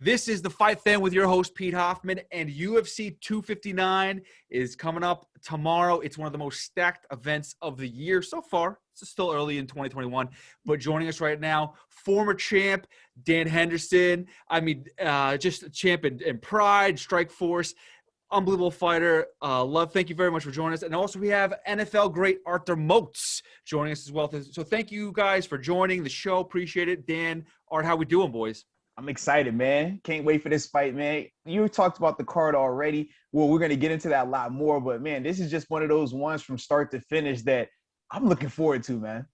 This is The Fight Fan with your host, Pete Hoffman, and UFC 259 is coming up tomorrow. It's one of the most stacked events of the year so far. It's still early in 2021, but joining us right now, former champ Dan Henderson. Just a champ in Pride, Strikeforce, unbelievable fighter. Thank you very much for joining us. And also we have NFL great Arthur Moats joining us as well. So thank you guys for joining the show. Appreciate it. Dan, Art, how we doing, boys? I'm excited, man. Can't wait for this fight, man. You talked about the card already. Well, we're going to get into that a lot more, but man, this is just one of those ones from start to finish that I'm looking forward to, man.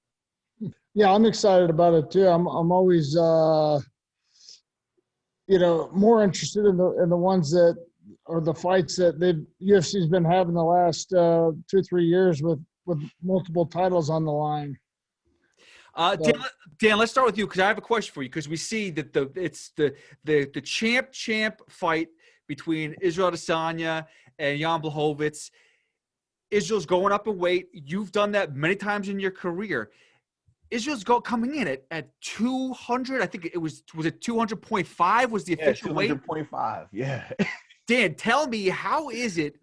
Yeah, I'm excited about it too. I'm always, more interested in the ones that are the fights that the UFC's been having the last 2-3 years with multiple titles on the line. Dan, let's start with you because I have a question for you because we see that it's the champ fight between Israel Adesanya and Jan Blachowicz. Israel's going up in weight. You've done that many times in your career. Israel's coming in at 200. I think it was it 200.5 was the official weight? 200.5, yeah. Dan, tell me, how is it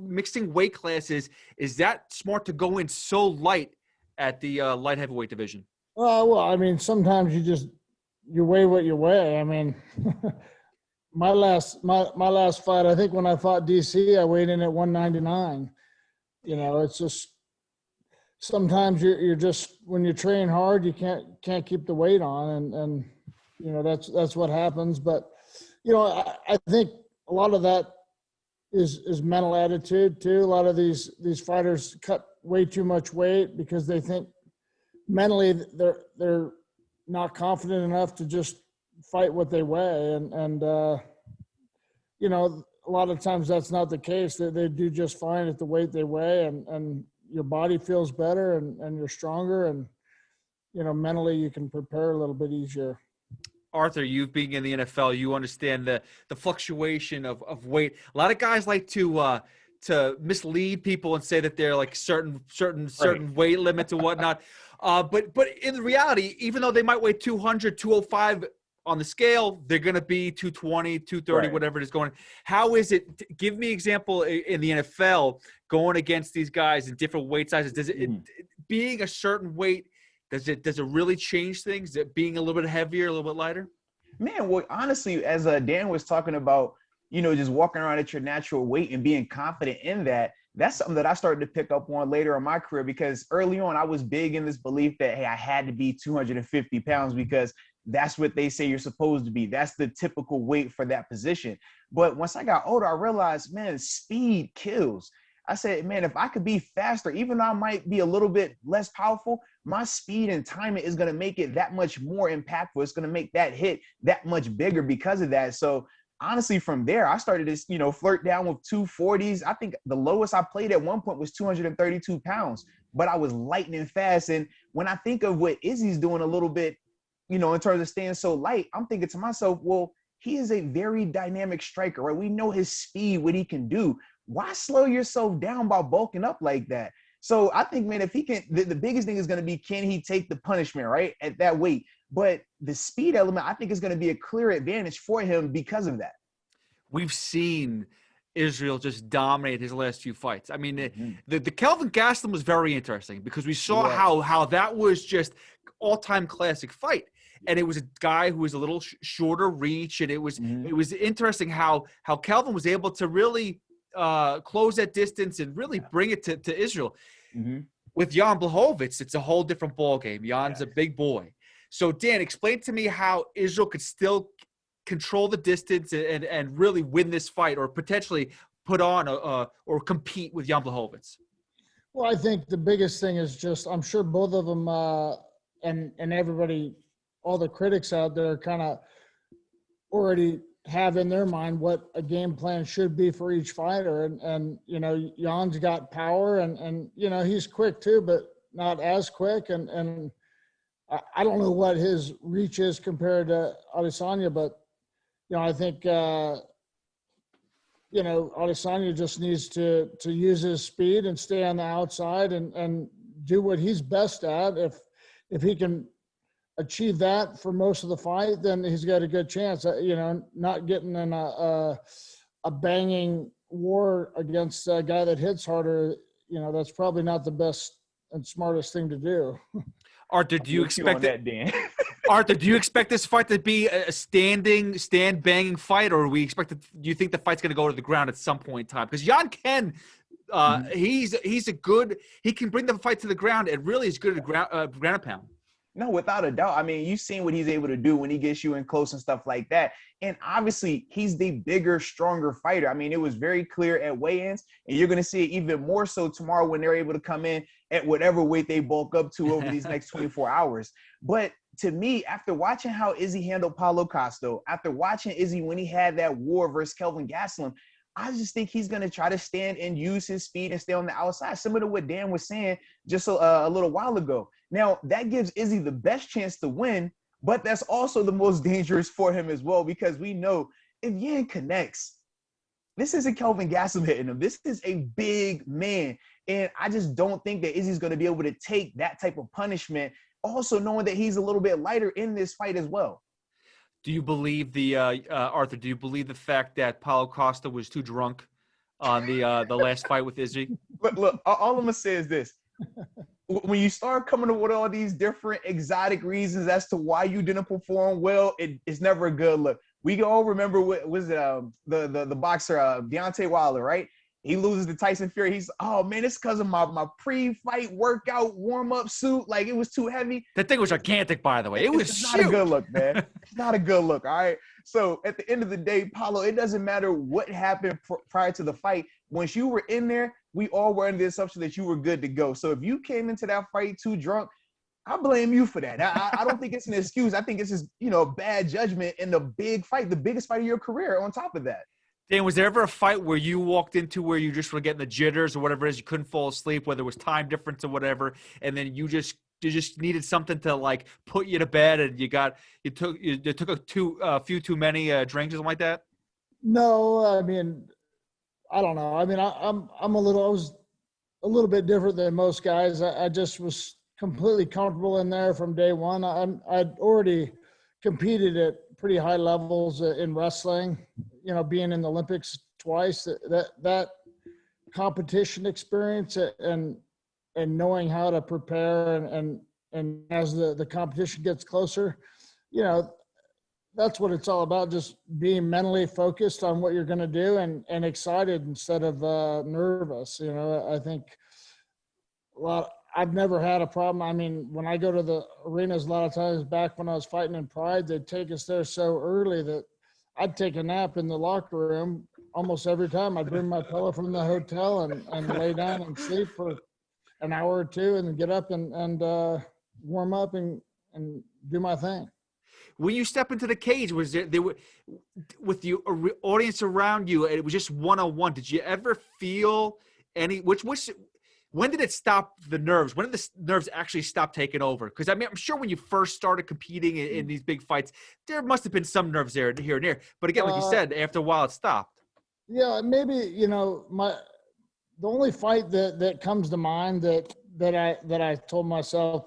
mixing weight classes? Is that smart to go in so light at the light heavyweight division? Sometimes you weigh what you weigh. I mean, my last fight, I think when I fought DC, I weighed in at 199. It's just sometimes you're just, when you train hard, you can't keep the weight on, and that's what happens. But I think a lot of that is mental attitude too. A lot of these fighters cut way too much weight because they think mentally they're not confident enough to just fight what they weigh, and a lot of times that's not the case. They do just fine at the weight they weigh, and your body feels better and you're stronger, and mentally you can prepare a little bit easier. Arthur, you being in the NFL, you understand the fluctuation of weight. A lot of guys like to mislead people and say that they're like certain weight limits and whatnot. But in reality, even though they might weigh 200, 205 on the scale, they're going to be 220, 230, right, whatever it is going. How is it? Give me an example in the NFL going against these guys in different weight sizes. Does it being a certain weight, does it really change things? Is it being a little bit heavier, a little bit lighter? Man, well, honestly, as Dan was talking about, just walking around at your natural weight and being confident in that, that's something that I started to pick up on later in my career, because early on I was big in this belief that, hey, I had to be 250 pounds because that's what they say you're supposed to be. That's the typical weight for that position. But once I got older, I realized, man, speed kills. I said, man, if I could be faster, even though I might be a little bit less powerful, my speed and timing is going to make it that much more impactful. It's going to make that hit that much bigger because of that. So honestly, from there, I started to, flirt down with 240s. I think the lowest I played at one point was 232 pounds, but I was lightning fast. And when I think of what Izzy's doing a little bit, in terms of staying so light, I'm thinking to myself, well, he is a very dynamic striker, right? We know his speed, what he can do. Why slow yourself down by bulking up like that? So I think, man, if he can, the biggest thing is going to be, can he take the punishment, right, at that weight? But the speed element, I think, is going to be a clear advantage for him because of that. We've seen Israel just dominate his last few fights. I mean, the Kelvin Gastelum was very interesting because we saw how that was just all-time classic fight. And it was a guy who was a little shorter reach, and it was interesting how Kelvin was able to really close that distance and really bring it to Israel. With Jan Blachowicz, it's a whole different ballgame. Jan's a big boy. So, Dan, explain to me how Israel could still control the distance and really win this fight, or potentially put on or compete with Jan Blachowicz. Well, I think the biggest thing is just, I'm sure both of them and everybody, all the critics out there kind of already have in their mind what a game plan should be for each fighter. And Jan's got power and he's quick too, but not as quick. And I don't know what his reach is compared to Adesanya, but, I think, Adesanya just needs to use his speed and stay on the outside and do what he's best at. If he can achieve that for most of the fight, then he's got a good chance. Not getting in a banging war against a guy that hits harder. That's probably not the best and smartest thing to do. Arthur, do you expect that, Dan? Arthur, do you expect this fight to be a stand banging fight, or do you think the fight's going to go to the ground at some point in time? Because Jan Ken, he can bring the fight to the ground and really is good at ground and pound. No, without a doubt. I mean, you've seen what he's able to do when he gets you in close and stuff like that. And obviously, he's the bigger, stronger fighter. I mean, it was very clear at weigh-ins, and you're going to see it even more so tomorrow when they're able to come in at whatever weight they bulk up to over these next 24 hours. But to me, after watching how Izzy handled Paulo Costa, after watching Izzy when he had that war versus Kelvin Gastelum, I just think he's going to try to stand and use his speed and stay on the outside, similar to what Dan was saying just a little while ago. Now, that gives Izzy the best chance to win, but that's also the most dangerous for him as well, because we know if Yan connects, this isn't Kelvin Gastelum hitting him. This is a big man, and I just don't think that Izzy's going to be able to take that type of punishment, also knowing that he's a little bit lighter in this fight as well. Do you believe Arthur? Do you believe the fact that Paulo Costa was too drunk on the last fight with Izzy? Look, all I'm gonna say is this: when you start coming up with all these different exotic reasons as to why you didn't perform well, it's never a good look. We can all remember what was it, the boxer Deontay Wilder, right? He loses to Tyson Fury. He's, oh man, it's because of my pre-fight workout warm-up suit. Like, it was too heavy. That thing was gigantic, by the way. It's not a good look, man. It's not a good look. All right. So at the end of the day, Paulo, it doesn't matter what happened prior to the fight. Once you were in there, we all were under the assumption that you were good to go. So if you came into that fight too drunk, I blame you for that. I don't think it's an excuse. I think it's just, bad judgment in the big fight, the biggest fight of your career on top of that. Dan, was there ever a fight where you walked into where you just were getting the jitters or whatever it is, you couldn't fall asleep, whether it was time difference or whatever, and then you just needed something to like put you to bed, and you took a few too many drinks or something like that? No, I mean, I don't know. I mean, I was a little bit different than most guys. I just was completely comfortable in there from day one. I'd already competed at pretty high levels in wrestling, being in the Olympics twice, that competition experience and knowing how to prepare and as the competition gets closer, that's what it's all about, just being mentally focused on what you're going to do and excited instead of nervous. I think I've never had a problem. I mean, when I go to the arenas, a lot of times back when I was fighting in Pride, they'd take us there so early that I'd take a nap in the locker room almost every time. I'd bring my pillow from the hotel and lay down and sleep for an hour or two and then get up and warm up and do my thing. When you step into the cage, was there with the audience around you, and it was just one-on-one, did you ever feel any, when did it stop the nerves? When did the nerves actually stop taking over? Because I mean, I'm sure when you first started competing in these big fights, there must have been some nerves there, here and there. But again, like you said, after a while, it stopped. Yeah, maybe the only fight that comes to mind that I told myself,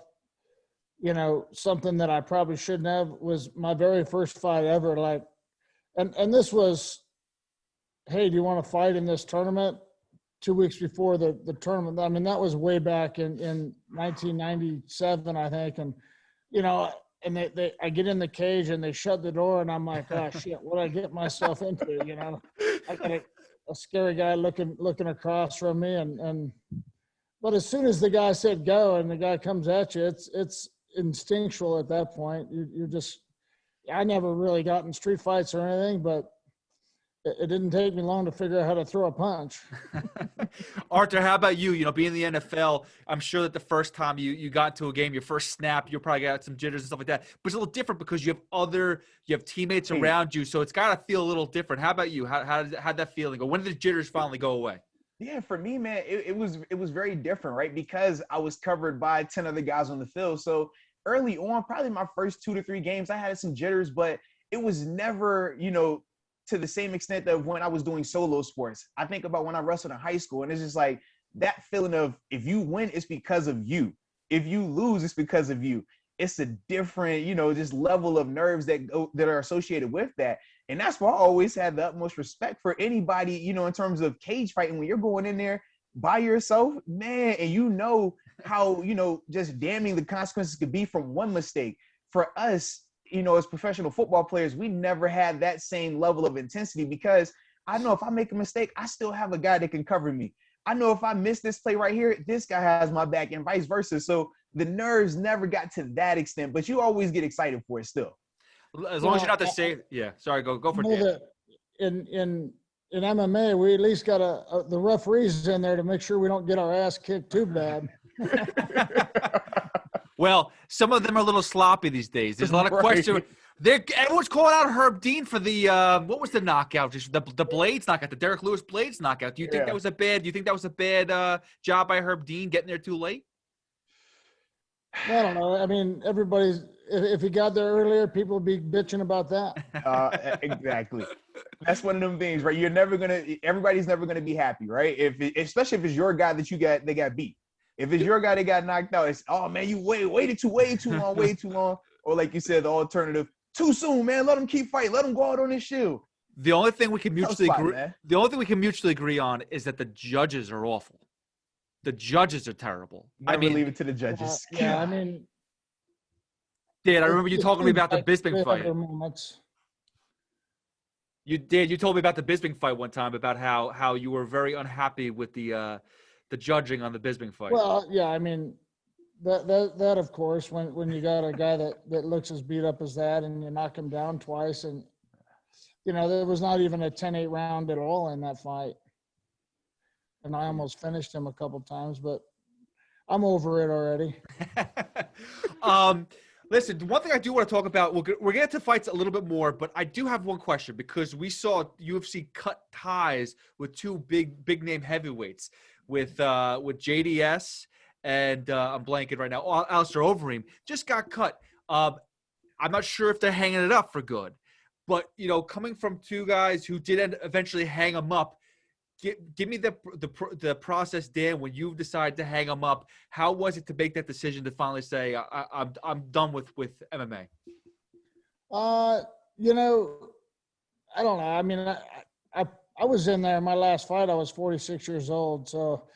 something that I probably shouldn't have, was my very first fight ever. Like, and this was, hey, do you want to fight in this tournament? 2 weeks before the tournament. I mean, that was way back in 1997, I think. And, and I get in the cage and they shut the door and I'm like, oh shit, what did I get myself into? I got a scary guy looking across from me. But as soon as the guy said go and the guy comes at you, it's instinctual at that point. I never really got in street fights or anything, but it didn't take me long to figure out how to throw a punch. Arthur, how about you? Being in the NFL, I'm sure that the first time you got to a game, your first snap, you probably got some jitters and stuff like that. But it's a little different because you have teammates around you, so it's got to feel a little different. How about you? How'd that feeling go? When did the jitters finally go away? Yeah, for me, man, it was very different, right? Because I was covered by 10 other guys on the field. So early on, probably my first 2 to 3 games, I had some jitters, but it was never, to the same extent of when I was doing solo sports. I think about when I wrestled in high school, and it's just like that feeling of, if you win, it's because of you. If you lose, it's because of you. it's a different, just level of nerves that are associated with that. And that's why I always had the utmost respect for anybody, in terms of cage fighting, when you're going in there by yourself, man, and how, just damning the consequences could be from one mistake. For us, as professional football players, we never had that same level of intensity, because I know if I make a mistake, I still have a guy that can cover me. I know if I miss this play right here, this guy has my back, and vice versa. So the nerves never got to that extent, but you always get excited for it still. As long as you're not the same. Yeah. Sorry. Go for it. In MMA, we at least got the referees in there to make sure we don't get our ass kicked too bad. Well, some of them are a little sloppy these days. There's a lot of questions. Everyone's calling out Herb Dean for the what was the knockout? Just the Blades knockout, the Derek Lewis Blades knockout. Do you think that was a bad? Do you think that was a bad job by Herb Dean getting there too late? I don't know. I mean, if he got there earlier, people would be bitching about that. Exactly. That's one of them things, right? Everybody's never gonna be happy, right? Especially if it's your guy they got beat. If it's your guy that got knocked out, it's, oh man, you waited way too long. Or like you said, the alternative, too soon, man. Let him keep fighting. Let him go out on his shield. The only thing we can mutually agree on is that the judges are awful. The judges are terrible. Leave it to the judges. Yeah, I mean, Dan, I remember you talking to me about the Bisping fight. You told me about the Bisping fight one time, about how you were very unhappy with the judging on the Bisping fight. Well, yeah, I mean, that of course, when you got a guy that looks as beat up as that, and you knock him down twice, and there was not even a 10-8 round at all in that fight, and I almost finished him a couple times, but I'm over it already. Listen, one thing I do want to talk about, we're getting to fights a little bit more, but I do have one question, because we saw UFC cut ties with two big name heavyweights, with JDS and I'm blanking right now, Alistair Overeem just got cut. I'm not sure if they're hanging it up for good, but coming from two guys who did eventually hang them up, give me the process, Dan, when you decided to hang them up. How was it to make that decision to finally say I'm done with MMA? I don't know. I mean, I was in there. My last fight, I was 46 years old, so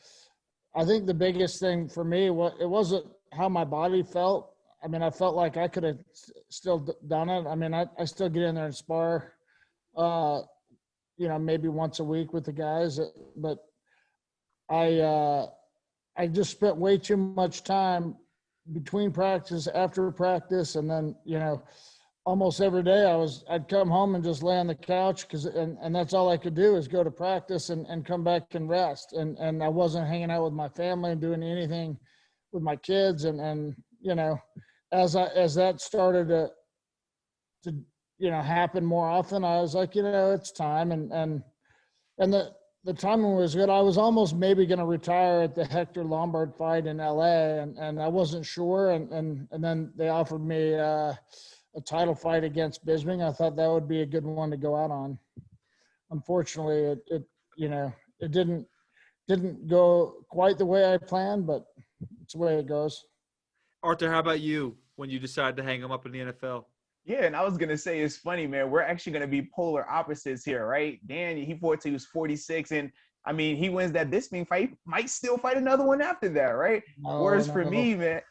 I think the biggest thing for me, it wasn't how my body felt. I mean, I felt like I could have still done it. I mean, I still get in there and spar, maybe once a week with the guys, but I just spent way too much time between practice, after practice, and then, almost every day I'd come home and just lay on the couch, and that's all I could do, is go to practice and come back and rest. And I wasn't hanging out with my family and doing anything with my kids. And as that started to happen more often, I was like, it's time. And the timing was good. I was almost maybe going to retire at the Hector Lombard fight in LA, and I wasn't sure. And then they offered me a title fight against Bisping. I thought that would be a good one to go out on. Unfortunately, it didn't go quite the way I planned, but it's the way it goes. Arthur, how about you when you decided to hang him up in the NFL? Yeah, and I was going to say, it's funny, man. We're actually going to be polar opposites here, right? Dan, he fought till he was 46, and I mean, he wins that Bisping fight, might still fight another one after that, right? For me, man.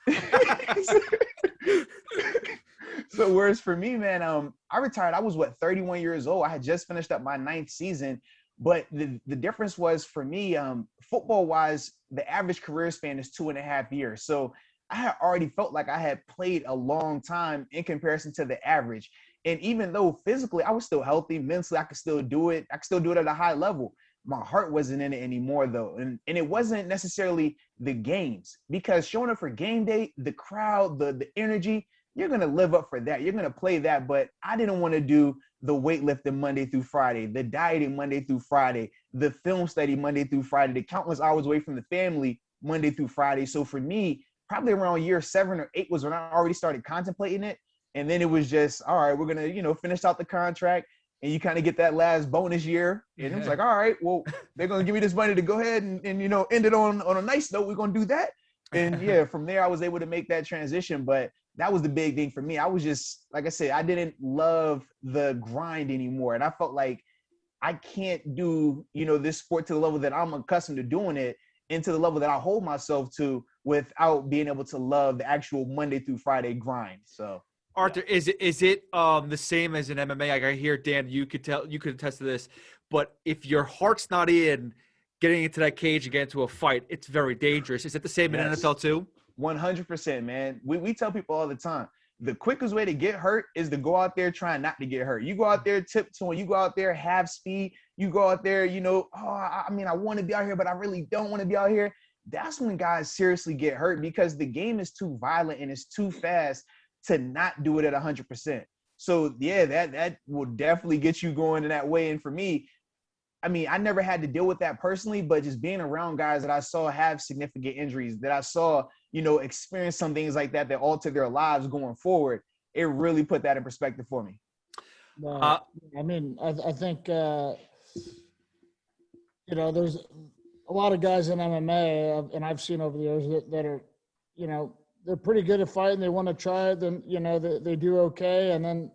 So whereas for me, man, I retired. I was 31 years old. I had just finished up my 9th season. But the difference was, for me, football wise, the average career span is 2.5 years. So I had already felt like I had played a long time in comparison to the average. And even though physically I was still healthy, mentally I could still do it. I could still do it at a high level. My heart wasn't in it anymore, though. And it wasn't necessarily the games, because showing up for game day, the crowd, the energy, you're going to live up for that. You're going to play that. But I didn't want to do the weightlifting Monday through Friday, the dieting Monday through Friday, the film study Monday through Friday, the countless hours away from the family Monday through Friday. So for me, probably around year 7 or 8 was when I already started contemplating it. And then it was just, all right, we're going to, finish out the contract, and you kind of get that last bonus year. And it was like, all right, well, they're going to give me this money to go ahead and end it on a nice note. We're going to do that. And yeah, from there, I was able to make that transition. But that was the big thing for me. I was just, like I said, I didn't love the grind anymore. And I felt like I can't do, this sport to the level that I'm accustomed to doing it and to the level that I hold myself to without being able to love the actual Monday through Friday grind. So Arthur, is it the same as in MMA? Like I hear, Dan, you could attest to this, but if your heart's not in getting into that cage and getting into a fight, it's very dangerous. Is it the same in NFL too? 100%, man. We tell people all the time, the quickest way to get hurt is to go out there trying not to get hurt. You go out there tiptoeing, you go out there half speed, you go out there, I want to be out here, but I really don't want to be out here. That's when guys seriously get hurt because the game is too violent and it's too fast to not do it at 100%. So yeah, that will definitely get you going in that way. And for me, I never had to deal with that personally, but just being around guys that I saw have significant injuries, that I saw, experience some things like that alter their lives going forward, it really put that in perspective for me. I think, there's a lot of guys in MMA, and I've seen over the years that are, they're pretty good at fighting. They want to try it, then, they do okay. And then,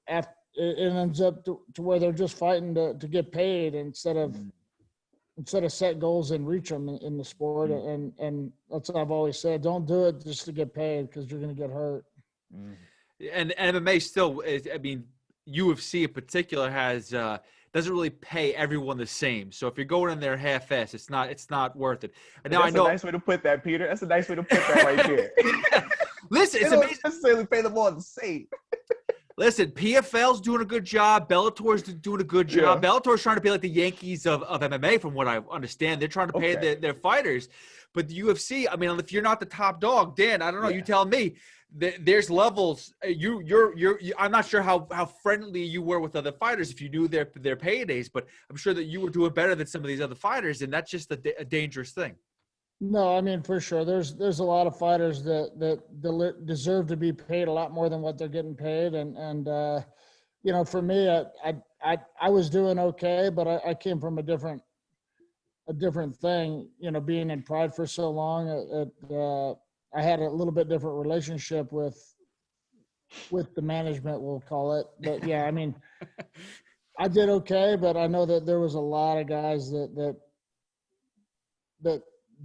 after it ends up to where they're just fighting to get paid instead of set goals and reach them in the sport. And that's what I've always said. Don't do it just to get paid because you're going to get hurt. And MMA still is, UFC in particular has, doesn't really pay everyone the same. So if you're going in there half-assed, it's not worth it. And now That's a nice way to put that, Peter. That's a nice way to put that right there. Listen, it's amazing. Don't necessarily pay them all the same. Listen, PFL's doing a good job. Bellator's doing a good job. Yeah. Bellator's trying to be like the Yankees of MMA, from what I understand. They're trying to pay their fighters. But the UFC, if you're not the top dog, Dan, I don't know. You tell me. There's levels. I'm not sure how friendly you were with other fighters if you knew their paydays, but I'm sure that you were doing better than some of these other fighters, and that's just a dangerous thing. No, for sure. There's a lot of fighters that deserve to be paid a lot more than what they're getting paid. And for me, I was doing okay, but I came from a different thing, being in Pride for so long. I had a little bit different relationship with the management, we'll call it. But yeah, I did okay, but I know that there was a lot of guys that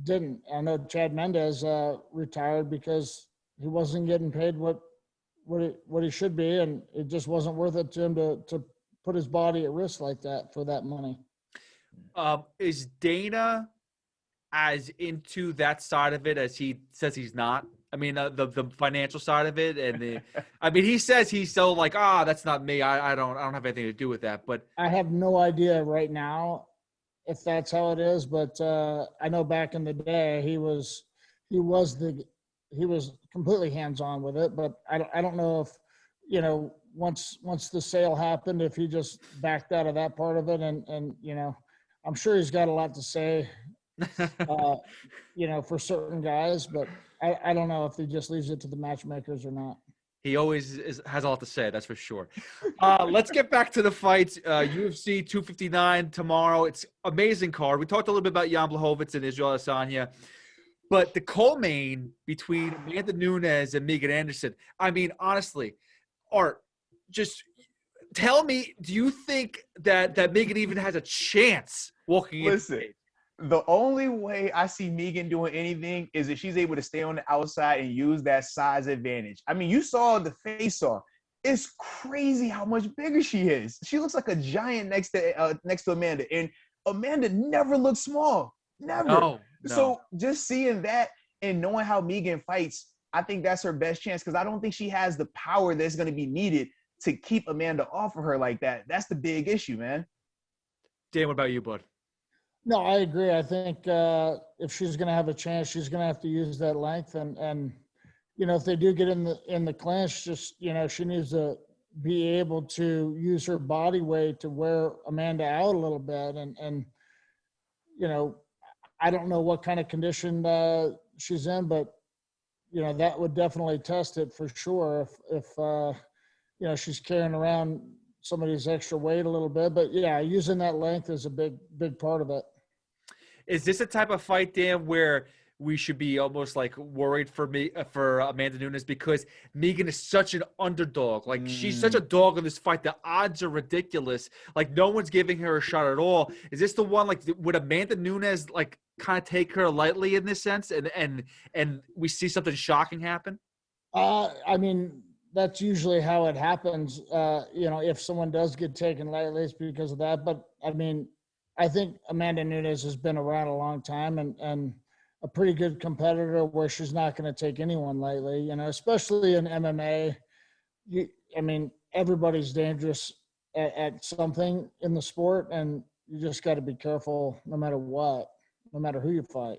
didn't. I know Chad Mendez retired because he wasn't getting paid what he should be, and it just wasn't worth it to him to put his body at risk like that for that money. Is Dana as into that side of it as he says he's not? The financial side of it, and he says he's so like, that's not me. I don't have anything to do with that. But I have no idea right now if that's how it is, but I know back in the day he was completely hands-on with it, but I don't know if, once the sale happened, if he just backed out of that part of it, and I'm sure he's got a lot to say, for certain guys, but I don't know if he just leaves it to the matchmakers or not. He always has a lot to say, that's for sure. Let's get back to the fights. UFC 259 tomorrow. It's amazing card. We talked a little bit about Jan Blachowicz and Israel Adesanya, but the co-main between Amanda Nunes and Megan Anderson. Honestly, Art, just tell me, do you think that Megan even has a chance walking in? Listen, the only way I see Megan doing anything is if she's able to stay on the outside and use that size advantage. You saw the face-off. It's crazy how much bigger she is. She looks like a giant next to Amanda, and Amanda never looks small. Never. No. So just seeing that and knowing how Megan fights, I think that's her best chance, because I don't think she has the power that's going to be needed to keep Amanda off of her like that. That's the big issue, man. Dan, what about you, bud? No, I agree. I think if she's going to have a chance, she's going to have to use that length. And if they do get in the clinch, just, she needs to be able to use her body weight to wear Amanda out a little bit. And I don't know what kind of condition she's in, but, that would definitely test it for sure if she's carrying around somebody's extra weight a little bit. But, yeah, using that length is a big part of it. Is this a type of fight, Dan, where we should be almost like worried for Amanda Nunes because Megan is such an underdog. Like she's such a dog in this fight. The odds are ridiculous. Like no one's giving her a shot at all. Is this the one? Like would Amanda Nunes like kind of take her lightly in this sense, and we see something shocking happen? I mean, that's usually how it happens. If someone does get taken lightly, it's because of that. But I mean, I think Amanda Nunes has been around a long time and a pretty good competitor where she's not going to take anyone lightly, especially in MMA. Everybody's dangerous at something in the sport, and you just got to be careful no matter what, no matter who you fight.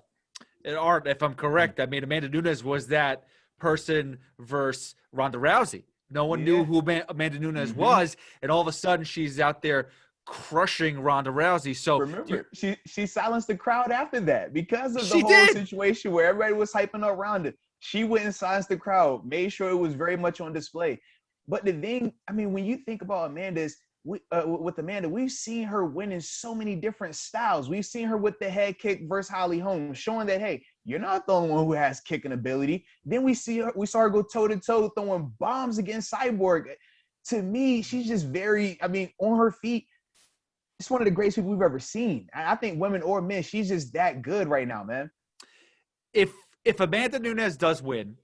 And Art, if I'm correct, I mean, Amanda Nunes was that person versus Ronda Rousey. No one knew who Amanda Nunes was, and all of a sudden she's out there crushing Ronda Rousey. So remember, she silenced the crowd after that because of the whole situation where everybody was hyping up Ronda. She went and silenced the crowd, made sure it was very much on display. But the thing, I mean, when you think about Amanda's with Amanda, we've seen her win in so many different styles. We've seen her with the head kick versus Holly Holm, showing that, hey, you're not the only one who has kicking ability. Then we saw her go toe-to-toe throwing bombs against Cyborg. To me, she's just on her feet. It's one of the greatest people we've ever seen. I think women or men, she's just that good right now, man. If Amanda Nunes does win,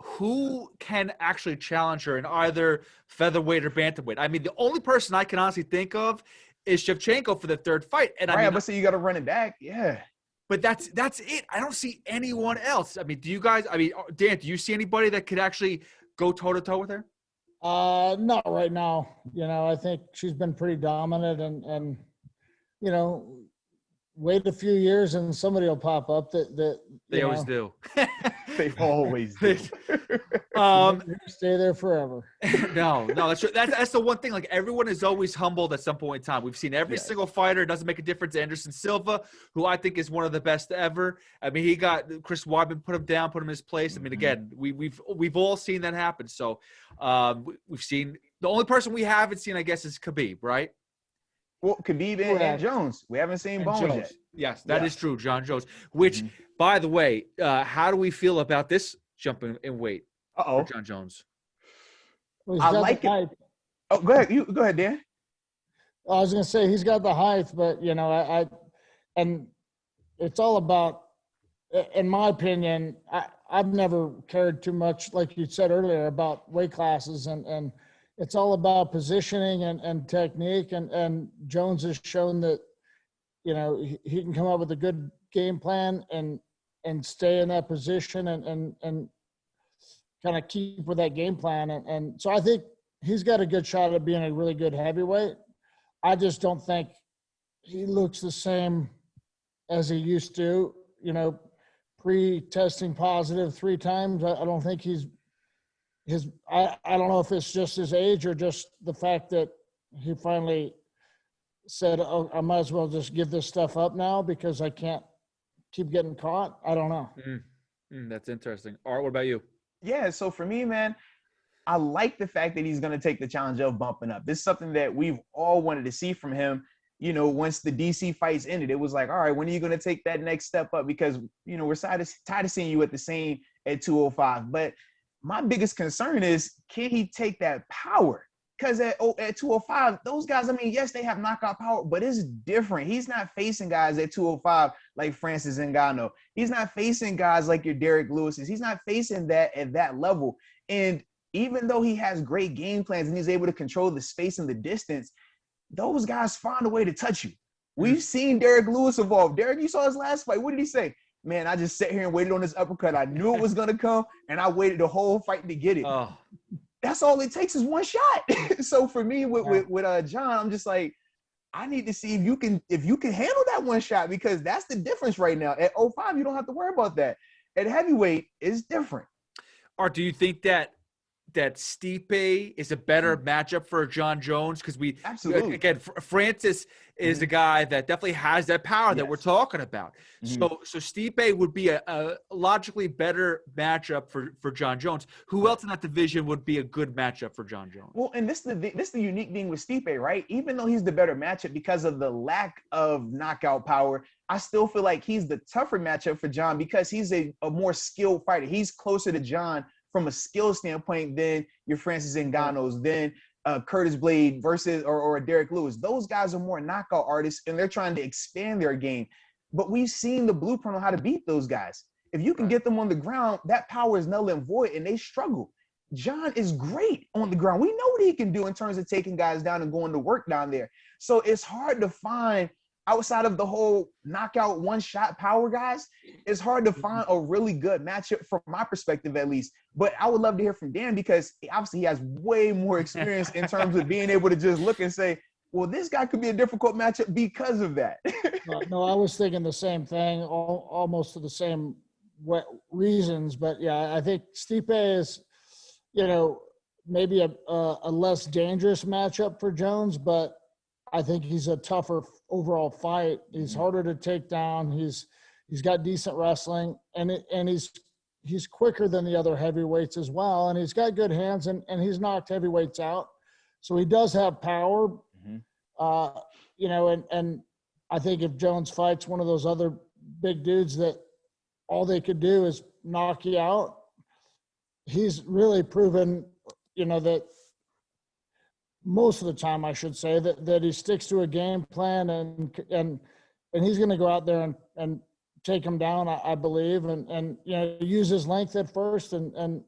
who can actually challenge her in either featherweight or bantamweight? I mean, the only person I can honestly think of is Shevchenko for the third fight. And but so you got to run it back. Yeah. But that's it. I don't see anyone else. I mean, do you guys, Dan, do you see anybody that could actually go toe-to-toe with her? Not right now. I think she's been pretty dominant and wait a few years and somebody will pop up that they always do. They always do. Stay there forever. No, that's the one thing. Like everyone is always humbled at some point in time. We've seen every single fighter. It doesn't make a difference. Anderson Silva, who I think is one of the best ever. I mean, he got Chris Weidman, put him down, put him in his place. I mean, again, we've all seen that happen. So we've seen the only person we haven't seen, I guess, is Khabib, right? Well, Khabib and Jones. We haven't seen Bones yet. Yes, that is true, John Jones. Which, by the way, how do we feel about this jump in weight for John Jones? Well, I like it. Oh, go ahead. Go ahead, Dan. I was going to say he's got the height, but and it's all about, in my opinion, I've never cared too much, like you said earlier, about weight classes and it's all about positioning and technique. And Jones has shown that, he can come up with a good game plan and stay in that position and kind of keep with that game plan. And so I think he's got a good shot at being a really good heavyweight. I just don't think he looks the same as he used to, pre-testing positive 3 times. I don't think I don't know if it's just his age or just the fact that he finally said, oh, I might as well just give this stuff up now because I can't keep getting caught. I don't know. That's interesting. Art, what about you? Yeah, so for me, man, I like the fact that he's going to take the challenge of bumping up. This is something that we've all wanted to see from him. Once the DC fights ended, it was like, all right, when are you going to take that next step up? Because, we're tired of seeing you at the same at 205. But my biggest concern is, can he take that power? Because at 205, those guys, yes, they have knockout power, but it's different. He's not facing guys at 205 like Francis Ngannou. He's not facing guys like your Derek Lewis's. He's not facing that at that level. And even though he has great game plans and he's able to control the space and the distance, those guys find a way to touch you. We've seen Derek Lewis evolve. Derek, you saw his last fight. What did he say? Man, I just sat here and waited on this uppercut. I knew it was going to come, and I waited the whole fight to get it. Oh. That's all it takes is one shot. So for me, with John, I'm just like, I need to see if you can handle that one shot, because that's the difference right now. At 05, you don't have to worry about that. At heavyweight, it's different. Or do you think that that Stipe is a better matchup for John Jones? Because absolutely, again, Francis is a guy that definitely has that power that we're talking about. So Stipe would be a logically better matchup for John Jones. Who else in that division would be a good matchup for John Jones? Well, and this is the unique thing with Stipe, right? Even though he's the better matchup because of the lack of knockout power, I still feel like he's the tougher matchup for John because he's a more skilled fighter. He's closer to John from a skill standpoint than your Francis Ngannou's, than Curtis Blade versus or Derek Lewis. Those guys are more knockout artists, and they're trying to expand their game. But we've seen the blueprint on how to beat those guys. If you can get them on the ground, that power is null and void, and they struggle. John is great on the ground. We know what he can do in terms of taking guys down and going to work down there. So it's hard to find, outside of the whole knockout one-shot power guys, it's hard to find a really good matchup from my perspective, at least. But I would love to hear from Dan because obviously he has way more experience in terms of being able to just look and say, well, this guy could be a difficult matchup because of that. No, I was thinking the same thing, almost for the same reasons. But yeah, I think Stipe is, maybe a less dangerous matchup for Jones, but I think he's a tougher overall fight. He's harder to take down. He's got decent wrestling, and he's quicker than the other heavyweights as well. And he's got good hands, and he's knocked heavyweights out. So he does have power, and I think if Jones fights one of those other big dudes that all they could do is knock you out, he's really proven, that most of the time, I should say, that he sticks to a game plan and he's going to go out there and take him down, I believe, and use his length at first and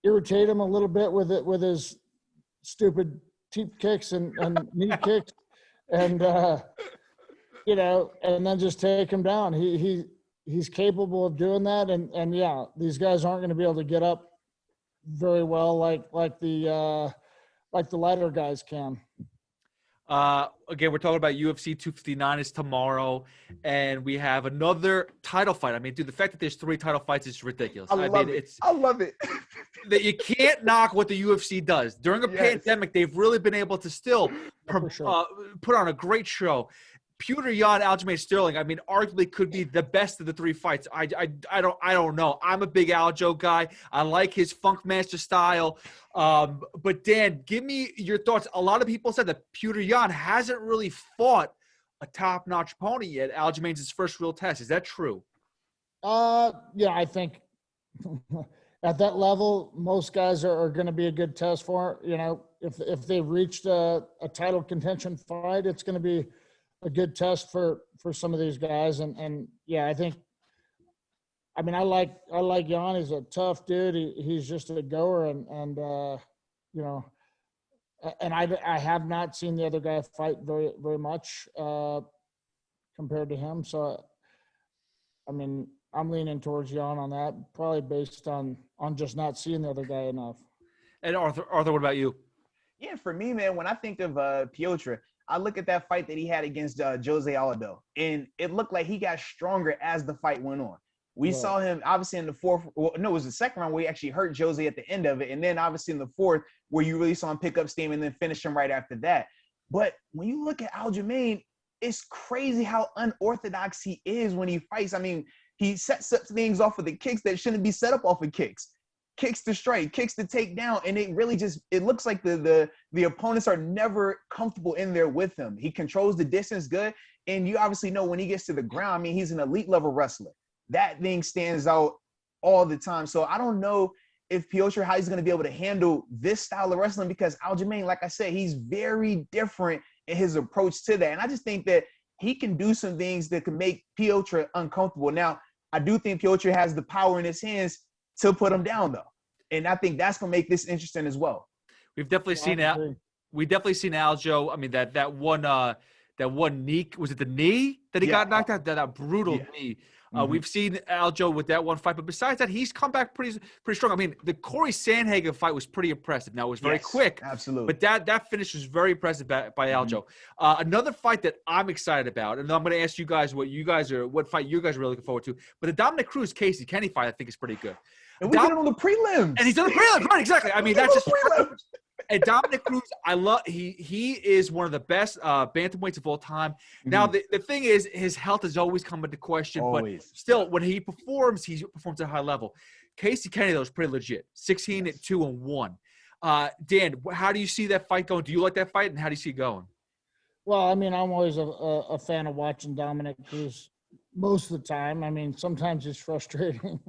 irritate him a little bit with his stupid teep kicks and knee kicks, and and then just take him down. He's capable of doing that, and yeah, these guys aren't going to be able to get up very well like the lighter guys can. Again, we're talking about UFC 259 is tomorrow, and we have another title fight. I mean, dude, the fact that there's 3 title fights is ridiculous. I love it. That you can't knock what the UFC does. During a pandemic, they've really been able to still put on a great show. Petr Yan, Aljamain Sterling, I mean, arguably could be the best of the 3 fights. I don't know. I'm a big Aljo guy. I like his Funkmaster style. But Dan, give me your thoughts. A lot of people said that Petr Yan hasn't really fought a top-notch opponent yet. Aljamain's his first real test. Is that true? Yeah, I think at that level, most guys are going to be a good test for. If they've reached a title contention fight, it's going to be a good test for some of these guys. And yeah, I like Jan. He's a tough dude. He's just a goer, and I have not seen the other guy fight very, very much compared to him. So, I mean, I'm leaning towards Jan on that, probably based on just not seeing the other guy enough. And Arthur, what about you? Yeah, for me, man, when I think of Petr, I look at that fight that he had against Jose Aldo, and it looked like he got stronger as the fight went on. We saw him obviously in the fourth. Well, no, it was the second round where he actually hurt Jose at the end of it, and then obviously in the fourth where you really saw him pick up steam and then finish him right after that. But when you look at Aljamain, it's crazy how unorthodox he is when he fights. I mean, he sets up things off of the kicks that shouldn't be set up off of kicks. Kicks to strike, kicks to take down, and it really it looks like the opponents are never comfortable in there with him. He controls the distance good, and you obviously know when he gets to the ground, I mean, he's an elite level wrestler. That thing stands out all the time. So I don't know if Petr, how he's going to be able to handle this style of wrestling, because Aljamain, like I said, he's very different in his approach to that. And I just think that he can do some things that can make Petr uncomfortable. Now, I do think Petr has the power in his hands to put him down, though. And I think that's going to make this interesting as well. We've definitely seen Aljo. I mean, that one knee, was it the knee that he got knocked out? That brutal knee. We've seen Aljo with that one fight, but besides that, he's come back pretty strong. I mean, the Corey Sandhagen fight was pretty impressive. Now, it was very quick. Absolutely. But that finish was very impressive by Aljo. Another fight that I'm excited about, and I'm going to ask you guys what fight you guys are really looking forward to, but the Dominic Cruz-Casey Kenny fight I think is pretty good. And we get it on the prelims. And he's on the prelims, right? Exactly. I mean, that's just prelims. And Dominic Cruz, I love. He is one of the best bantamweights of all time. Now, the thing is, his health has always come into question. Always. But still, when he performs at a high level. Casey Kennedy, though, is pretty legit. 16-2-1. Dan, how do you see that fight going? Do you like that fight, and how do you see it going? Well, I mean, I'm always a fan of watching Dominic Cruz most of the time. I mean, sometimes it's frustrating.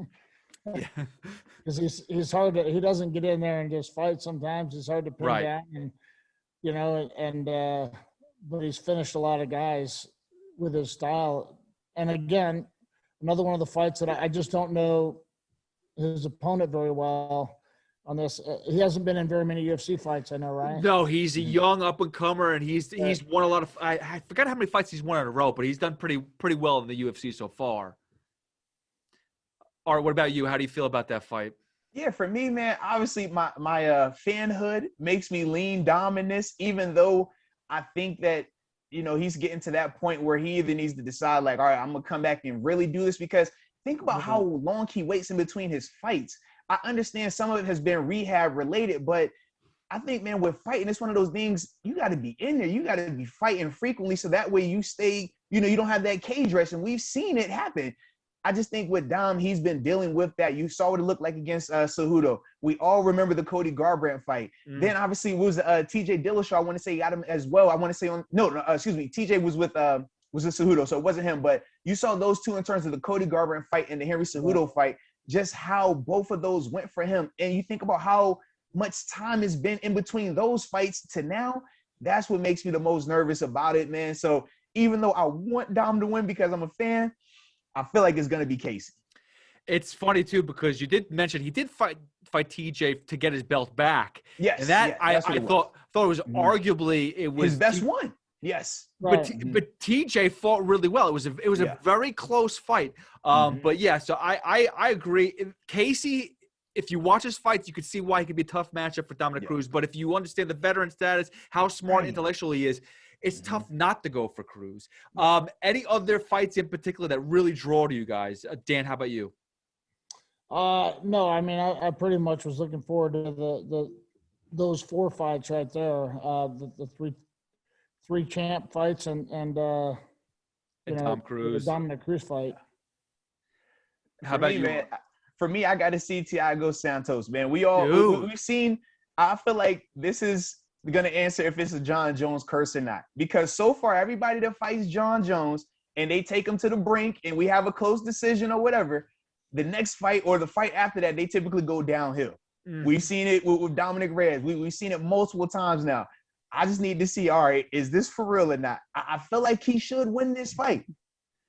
Yeah. Because he's hard to, he doesn't get in there and just fight sometimes. It's hard to pin down, and but he's finished a lot of guys with his style. And again, another one of the fights that I just don't know his opponent very well on this. He hasn't been in very many UFC fights, I know, right? No, he's a young up-and-comer, and he's won a lot of – I forgot how many fights he's won in a row, but he's done pretty well in the UFC so far. Art, what about you? How do you feel about that fight? Yeah, for me, man, obviously my fanhood makes me lean Dom in this, even though I think that, he's getting to that point where he either needs to decide, like, all right, I'm going to come back and really do this, because think about how long he waits in between his fights. I understand some of it has been rehab related, but I think, man, with fighting, it's one of those things, you got to be in there. You got to be fighting frequently, so that way you stay, you don't have that cage rest, and we've seen it happen. I just think with Dom, he's been dealing with that. You saw what it looked like against Cejudo. We all remember the Cody Garbrandt fight. Then obviously it was TJ Dillashaw. I want to say he got him as well. I want to say TJ was with Cejudo, so it wasn't him. But you saw those two in terms of the Cody Garbrandt fight and the Henry Cejudo fight, just how both of those went for him. And you think about how much time has been in between those fights to now. That's what makes me the most nervous about it, man. So even though I want Dom to win because I'm a fan, I feel like it's going to be Casey. It's funny, too, because you did mention he did fight TJ to get his belt back. Yes. And that I thought it was arguably his best one. Yes. But TJ fought really well. It was a very close fight. But yeah, so I agree. Casey, if you watch his fights, you could see why he could be a tough matchup for Dominic Cruz. But if you understand the veteran status, how smart intellectual he is, it's tough not to go for Cruz. Any other fights in particular that really draw to you guys? Dan, how about you? No, I mean, I pretty much was looking forward to those 4 fights right there. The three champ fights and Tom Cruise, the Dominic Cruz fight. How about you? Man, for me, I got to see Thiago Santos, man. We've seen. I feel like this is going to answer if it's a John Jones curse or not. Because so far, everybody that fights John Jones and they take him to the brink and we have a close decision or whatever, the next fight or the fight after that, they typically go downhill. We've seen it with Dominic Reyes. We've seen it multiple times now. I just need to see, all right, is this for real or not? I feel like he should win this fight.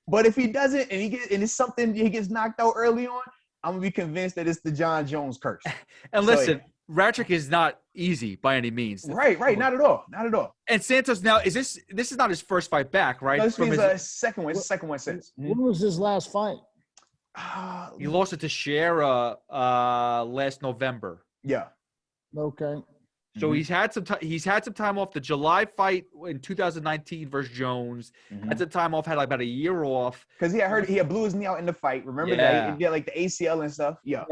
But if he doesn't and it's something he gets knocked out early on, I'm going to be convinced that it's the John Jones curse. And listen, Ratrick is not easy by any means. Right. Not at all. And Santos now this is not his first fight back, right? No, this is his second one. It's the second one since. When was his last fight? He lost it to Shera last November. Yeah. Okay. So he's had some time off. The July fight in 2019 versus Jones. Had some time off. Had like about a year off because he had blew his knee out in the fight. Remember that? He had like the ACL and stuff. Yeah.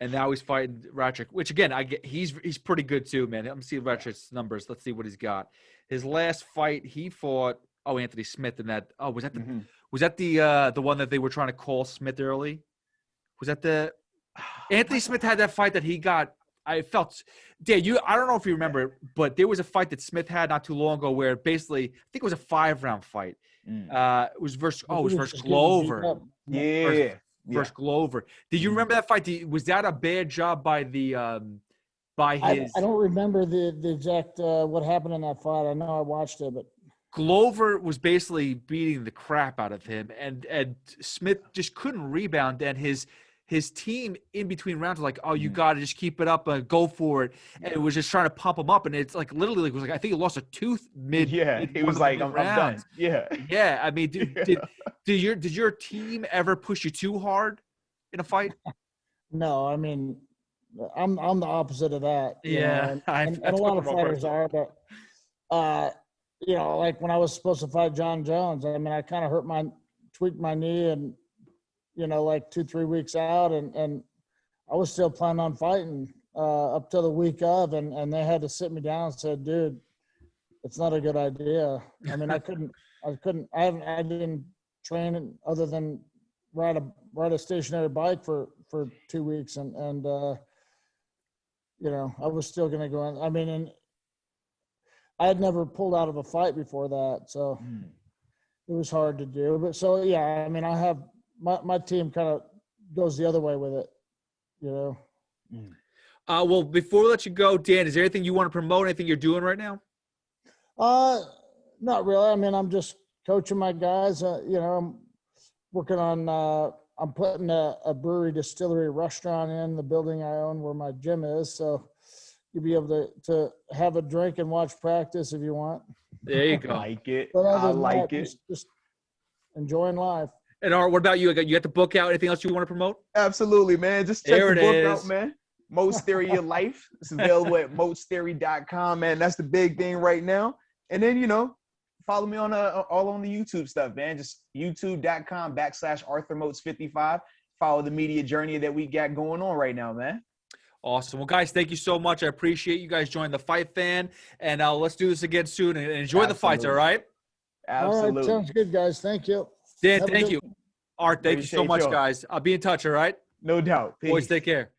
And now he's fighting Ratrick, which again, he's pretty good too, man. I'm seeing Ratrick's numbers. Let's see what he's got. His last fight, he fought Anthony Smith in that. Oh, was that the one that they were trying to call Smith early? Was that the Anthony Smith had that fight that he got? I felt, Dan, I don't know if you remember, but there was a fight that Smith had not too long ago where basically, I think it was a 5-round fight. It was versus Glover. Versus Glover. Did you remember that fight? Was that a bad job by his? I don't remember the exact what happened in that fight. I know I watched it, but Glover was basically beating the crap out of him, and Smith just couldn't rebound, and his team in between rounds was like, oh, you got to just keep it up and go for it. And it was just trying to pump him up. And it's like literally it was like, I think he lost a tooth mid. Yeah. It was like, I'm done. Yeah. Yeah. I mean, did your team ever push you too hard in a fight? No, I mean, I'm the opposite of that. Yeah. And a lot of fighters are, but, like when I was supposed to fight John Jones, I mean, I kind of tweaked my knee and, like 2-3 weeks out and I was still planning on fighting up till the week of, and they had to sit me down and said, dude, it's not a good idea. I mean, I didn't train other than ride a stationary bike for 2 weeks. And you know, I was still going to go in. I mean, and I had never pulled out of a fight before that. So it was hard to do, but so, yeah, I mean, I have my team kind of goes the other way with it, you know? Well, before we let you go, Dan, is there anything you want to promote? Anything you're doing right now? Not really. I mean, I'm just coaching my guys. You know, I'm working on. I'm putting a brewery, distillery, restaurant in the building I own where my gym is. So you'll be able to have a drink and watch practice if you want. There you go. I like it. But I other than like that, it. Just enjoying life. And Art, what about you? You got the book out? Anything else you want to promote? Absolutely, man. Just check There the it book is. out, man. Moats Theory of Life. It's available at moatstheory.com, man. That's the big thing right now. And then, you know, follow me on all on the YouTube stuff, man. Just youtube.com/ArthurMoats55. Follow the media journey that we got going on right now, man. Awesome. Well, guys, thank you so much. I appreciate you guys joining the Fight Fan. And let's do this again soon. And enjoy the fights, all right? Absolutely. All right, sounds good, guys. Thank you. Dan, thank you. Art, thank you so Appreciate much, y'all. guys. I'll be in touch, all right? No doubt. Peace. Boys, take care.